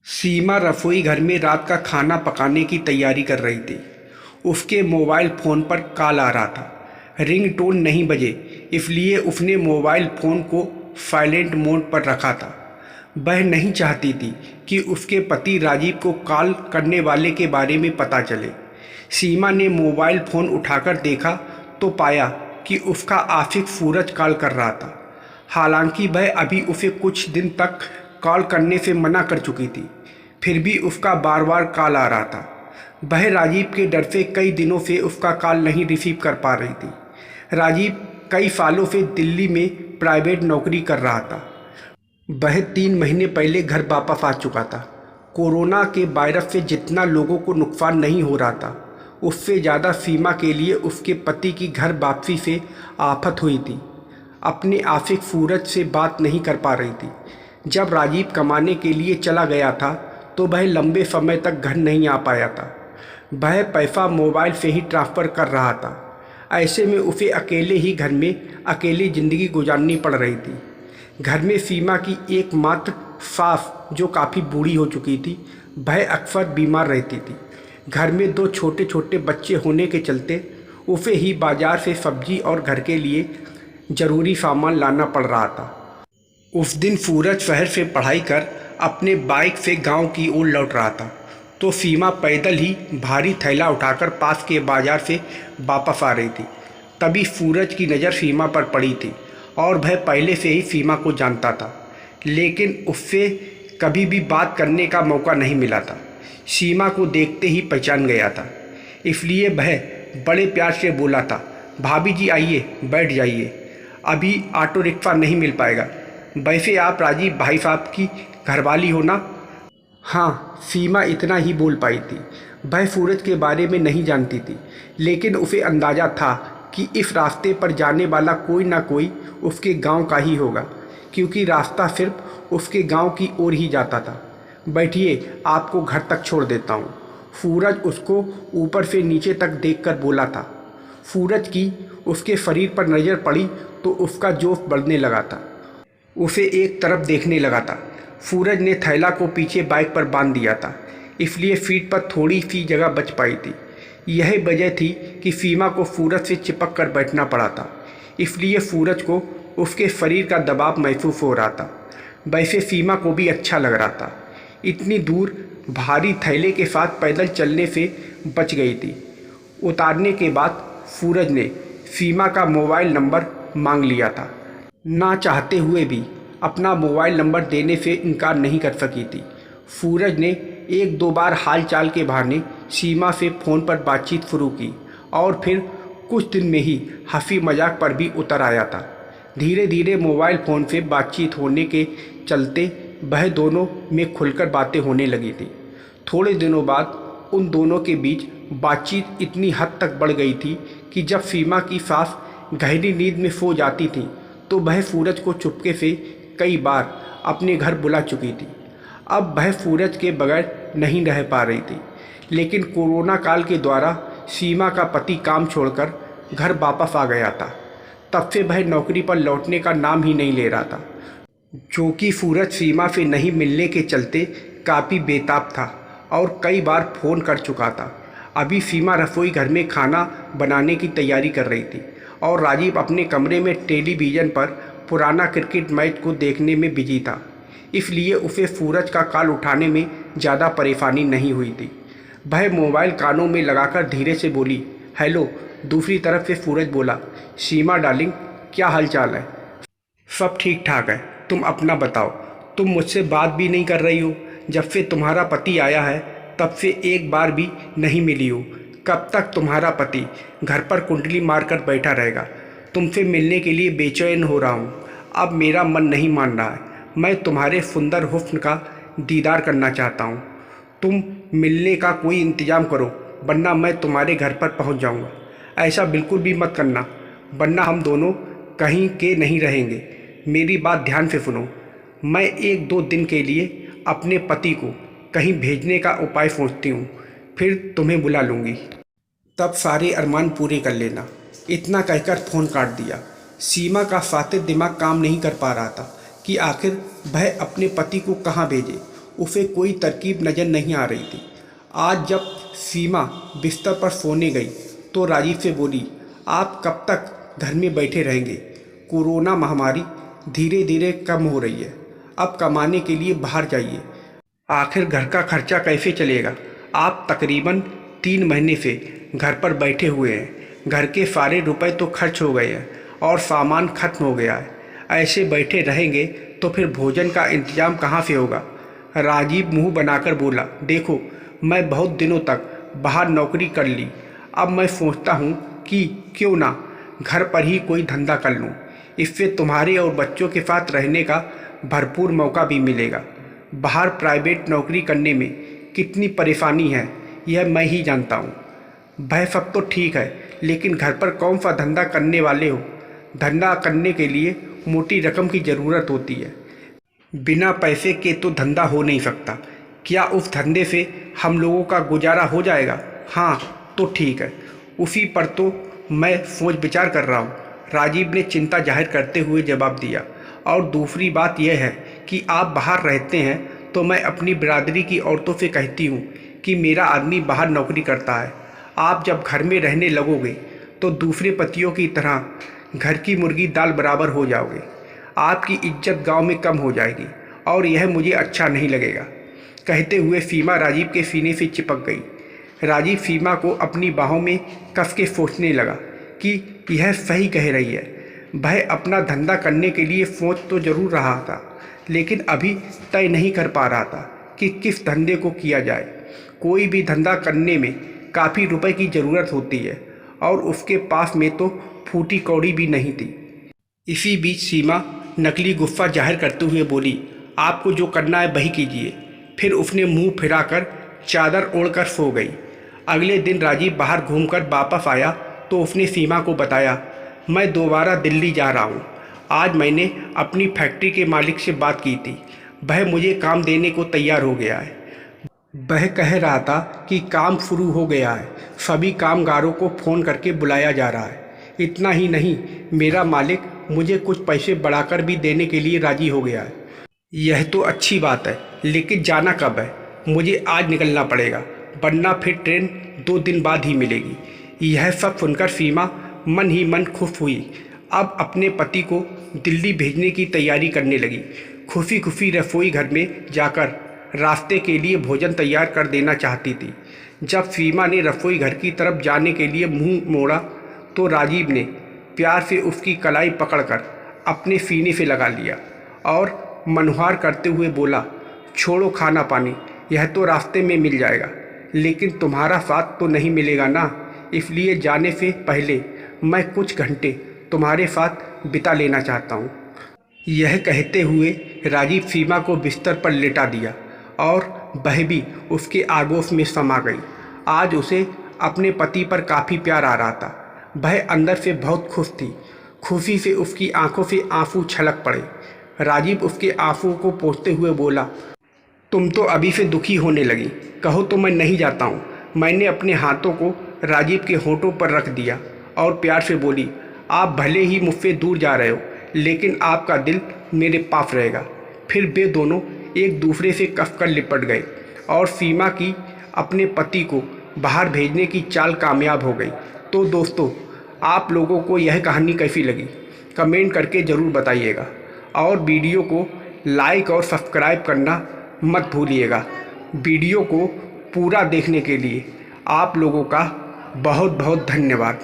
सीमा रसोई घर में रात का खाना पकाने की तैयारी कर रही थी। उसके मोबाइल फ़ोन पर कॉल आ रहा था। रिंगटोन नहीं बजे, इसलिए उसने मोबाइल फ़ोन को साइलेंट मोड पर रखा था। वह नहीं चाहती थी कि उसके पति राजीव को कॉल करने वाले के बारे में पता चले। सीमा ने मोबाइल फ़ोन उठाकर देखा तो पाया कि उसका आशिक सूरज कॉल कर रहा था। हालांकि वह अभी उसे कुछ दिन तक कॉल करने से मना कर चुकी थी, फिर भी उसका बार बार कॉल आ रहा था। वह राजीव के डर से कई दिनों से उसका कॉल नहीं रिसीव कर पा रही थी। राजीव कई सालों से दिल्ली में प्राइवेट नौकरी कर रहा था। वह 3 महीने पहले घर वापस आ चुका था। कोरोना के वायरस से जितना लोगों को नुकसान नहीं हो रहा था, उससे ज़्यादा सीमा के लिए उसके पति की घर वापसी से आफत हुई थी। अपने आशिक सूरज से बात नहीं कर पा रही थी। जब राजीव कमाने के लिए चला गया था तो वह लंबे समय तक घर नहीं आ पाया था। वह पैसा मोबाइल से ही ट्रांसफ़र कर रहा था। ऐसे में उसे अकेले ही घर में अकेली ज़िंदगी गुजारनी पड़ रही थी। घर में सीमा की एकमात्र सास, जो काफ़ी बूढ़ी हो चुकी थी, वह अक्सर बीमार रहती थी। घर में 2 छोटे छोटे बच्चे होने के चलते उसे ही बाजार से सब्जी और घर के लिए ज़रूरी सामान लाना पड़ रहा था। उस दिन सूरज शहर से पढ़ाई कर अपने बाइक से गांव की ओर लौट रहा था तो सीमा पैदल ही भारी थैला उठाकर पास के बाजार से वापस आ रही थी। तभी सूरज की नज़र सीमा पर पड़ी थी और वह पहले से ही सीमा को जानता था, लेकिन उससे कभी भी बात करने का मौका नहीं मिला था। सीमा को देखते ही पहचान गया था, इसलिए वह बड़े प्यार से बोला था, भाभी जी आइए, बैठ जाइए, अभी ऑटो रिक्शा नहीं मिल पाएगा। वैसे आप राजीव भाई साहब की घरवाली हो ना? हाँ, सीमा इतना ही बोल पाई थी। वह सूरज के बारे में नहीं जानती थी, लेकिन उसे अंदाज़ा था कि इस रास्ते पर जाने वाला कोई ना कोई उसके गांव का ही होगा, क्योंकि रास्ता सिर्फ उसके गांव की ओर ही जाता था। बैठिए, आपको घर तक छोड़ देता हूँ। सूरज उसको ऊपर से नीचे तक देखकर बोला था। सूरज की उसके शरीर पर नज़र पड़ी तो उसका जोश बढ़ने लगा था। उसे एक तरफ देखने लगा था। सूरज ने थैला को पीछे बाइक पर बांध दिया था, इसलिए सीट पर थोड़ी सी जगह बच पाई थी। यही वजह थी कि सीमा को सूरज से चिपक कर बैठना पड़ा था, इसलिए सूरज को उसके शरीर का दबाव महसूस हो रहा था। वैसे सीमा को भी अच्छा लग रहा था। इतनी दूर भारी थैले के साथ पैदल चलने से बच गई थी। उतारने के बाद सूरज ने सीमा का मोबाइल नंबर मांग लिया था। ना चाहते हुए भी अपना मोबाइल नंबर देने से इनकार नहीं कर सकी थी। सूरज ने 1-2 बार हाल चाल के बहाने सीमा से फ़ोन पर बातचीत शुरू की और फिर कुछ दिन में ही हंसी मजाक पर भी उतर आया था। धीरे धीरे मोबाइल फ़ोन से बातचीत होने के चलते वह दोनों में खुलकर बातें होने लगी थी। थोड़े दिनों बाद उन दोनों के बीच बातचीत इतनी हद तक बढ़ गई थी कि जब सीमा की सास गहरी नींद में सो जाती थी तो वह सूरज को चुपके से कई बार अपने घर बुला चुकी थी। अब वह सूरज के बगैर नहीं रह पा रही थी, लेकिन कोरोना काल के द्वारा सीमा का पति काम छोड़कर घर वापस आ गया था। तब से वह नौकरी पर लौटने का नाम ही नहीं ले रहा था, जो कि सूरज सीमा से नहीं मिलने के चलते काफ़ी बेताब था और कई बार फ़ोन कर चुका था। अभी सीमा रसोई घर में खाना बनाने की तैयारी कर रही थी और राजीव अपने कमरे में टेलीविज़न पर पुराना क्रिकेट मैच को देखने में बिजी था, इसलिए उसे सूरज का कॉल उठाने में ज़्यादा परेशानी नहीं हुई थी। वह मोबाइल कानों में लगाकर धीरे से बोली, हेलो। दूसरी तरफ से सूरज बोला, सीमा डार्लिंग, क्या हाल चाल है? सब ठीक ठाक है, तुम अपना बताओ। तुम मुझसे बात भी नहीं कर रही हो। जब से तुम्हारा पति आया है तब से एक बार भी नहीं मिली हो। कब तक तुम्हारा पति घर पर कुंडली मारकर बैठा रहेगा? तुमसे मिलने के लिए बेचैन हो रहा हूँ। अब मेरा मन नहीं मान रहा है। मैं तुम्हारे सुंदर हुस्न का दीदार करना चाहता हूँ। तुम मिलने का कोई इंतज़ाम करो, वरना मैं तुम्हारे घर पर पहुँच जाऊँगा। ऐसा बिल्कुल भी मत करना, वरना हम दोनों कहीं के नहीं रहेंगे। मेरी बात ध्यान से सुनो। मैं 1-2 दिन के लिए अपने पति को कहीं भेजने का उपाय सोचती हूँ, फिर तुम्हें बुला लूँगी। तब सारे अरमान पूरे कर लेना। इतना कहकर फ़ोन काट दिया। सीमा का सातिर दिमाग काम नहीं कर पा रहा था कि आखिर वह अपने पति को कहाँ भेजे। उसे कोई तरकीब नज़र नहीं आ रही थी। आज जब सीमा बिस्तर पर सोने गई तो राजीव से बोली, आप कब तक घर में बैठे रहेंगे? कोरोना महामारी धीरे धीरे कम हो रही है, अब कमाने के लिए बाहर जाइए। आखिर घर का खर्चा कैसे चलेगा? आप तकरीबन 3 महीने से घर पर बैठे हुए हैं। घर के सारे रुपए तो खर्च हो गए हैं और सामान खत्म हो गया है। ऐसे बैठे रहेंगे तो फिर भोजन का इंतजाम कहाँ से होगा? राजीव मुंह बनाकर बोला, देखो मैं बहुत दिनों तक बाहर नौकरी कर ली, अब मैं सोचता हूँ कि क्यों ना घर पर ही कोई धंधा कर लूँ। इससे तुम्हारे और बच्चों के साथ रहने का भरपूर मौका भी मिलेगा। बाहर प्राइवेट नौकरी करने में कितनी परेशानी है यह मैं ही जानता हूँ। वह सब तो ठीक है, लेकिन घर पर कौन सा धंधा करने वाले हो? धंधा करने के लिए मोटी रकम की ज़रूरत होती है। बिना पैसे के तो धंधा हो नहीं सकता। क्या उस धंधे से हम लोगों का गुजारा हो जाएगा? हाँ तो ठीक है, उसी पर तो मैं सोच विचार कर रहा हूँ, राजीव ने चिंता जाहिर करते हुए जवाब दिया। और दूसरी बात यह है कि आप बाहर रहते हैं तो मैं अपनी बिरादरी की औरतों से कहती हूँ कि मेरा आदमी बाहर नौकरी करता है। आप जब घर में रहने लगोगे तो दूसरे पतियों की तरह घर की मुर्गी दाल बराबर हो जाओगे। आपकी इज्जत गांव में कम हो जाएगी और यह मुझे अच्छा नहीं लगेगा। कहते हुए सीमा राजीव के सीने से चिपक गई। राजीव सीमा को अपनी बाहों में कस के सोचने लगा कि यह सही कह रही है। वह अपना धंधा करने के लिए सोच तो जरूर रहा था, लेकिन अभी तय नहीं कर पा रहा था कि किस धंधे को किया जाए। कोई भी धंधा करने में काफ़ी रुपए की ज़रूरत होती है और उसके पास में तो फूटी कौड़ी भी नहीं थी। इसी बीच सीमा नकली गुस्सा जाहिर करते हुए बोली, आपको जो करना है वही कीजिए। फिर उसने मुंह फिराकर चादर ओढ़कर सो गई। अगले दिन राजीव बाहर घूमकर वापस आया तो उसने सीमा को बताया, मैं दोबारा दिल्ली जा रहा हूँ। आज मैंने अपनी फैक्ट्री के मालिक से बात की थी, वह मुझे काम देने को तैयार हो गया है। वह कह रहा था कि काम शुरू हो गया है, सभी कामगारों को फ़ोन करके बुलाया जा रहा है। इतना ही नहीं, मेरा मालिक मुझे कुछ पैसे बढ़ाकर भी देने के लिए राजी हो गया है। यह तो अच्छी बात है, लेकिन जाना कब है? मुझे आज निकलना पड़ेगा, वरना फिर ट्रेन 2 दिन बाद ही मिलेगी। यह सब सुनकर सीमा मन ही मन खुश हुई। अब अपने पति को दिल्ली भेजने की तैयारी करने लगी। खुशी खुशी रसोई घर में जाकर रास्ते के लिए भोजन तैयार कर देना चाहती थी। जब सीमा ने रसोई घर की तरफ जाने के लिए मुंह मोड़ा तो राजीव ने प्यार से उसकी कलाई पकड़कर अपने सीने से लगा लिया और मनुहार करते हुए बोला, छोड़ो खाना पानी, यह तो रास्ते में मिल जाएगा, लेकिन तुम्हारा साथ तो नहीं मिलेगा ना। इसलिए जाने से पहले मैं कुछ घंटे तुम्हारे साथ बिता लेना चाहता हूँ। यह कहते हुए राजीव सीमा को बिस्तर पर लेटा दिया और वह भी उसके आगोश में समा गई। आज उसे अपने पति पर काफ़ी प्यार आ रहा था। वह अंदर से बहुत खुश थी। खुशी से उसकी आंखों से आंसू छलक पड़े। राजीव उसके आंसू को पोंछते हुए बोला, तुम तो अभी से दुखी होने लगी, कहो तो मैं नहीं जाता हूँ। मैंने अपने हाथों को राजीव के होठों पर रख दिया और प्यार से बोली, आप भले ही मुझसे दूर जा रहे हो, लेकिन आपका दिल मेरे पास रहेगा। फिर वे दोनों एक दूसरे से कस कर लिपट गए और सीमा की अपने पति को बाहर भेजने की चाल कामयाब हो गई। तो दोस्तों, आप लोगों को यह कहानी कैसी लगी कमेंट करके ज़रूर बताइएगा और वीडियो को लाइक और सब्सक्राइब करना मत भूलिएगा। वीडियो को पूरा देखने के लिए आप लोगों का बहुत बहुत धन्यवाद।